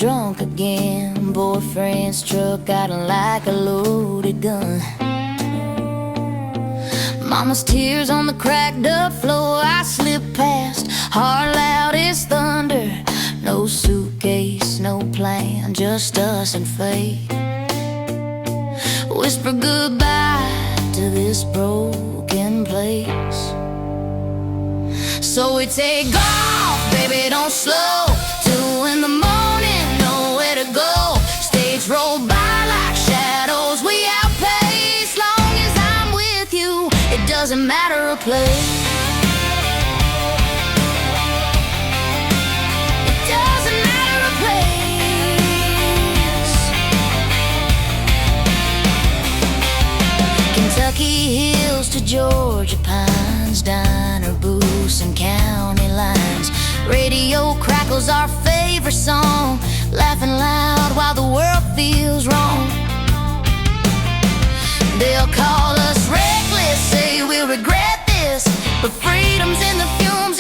drunk again. Boyfriend's truck got like a loaded gun. Mama's tears on the cracked up floor. I slip past, heart loud as thunder. No suitcase, no plan, just us and fate. Whisper goodbye to this broken place. So we take off, baby, don't slow. 2 in the morning, nowhere to go. Stage roll by like shadows, we outpace. Long as I'm with you, it doesn't matter a place. It doesn't matter a place. Kentucky hills to Georgia pines, diner booths and county lines. Radio crackles our favorite song, laughing loud while the world feels wrong. They'll call us reckless, say we'll regret this, but freedom's in the fumes.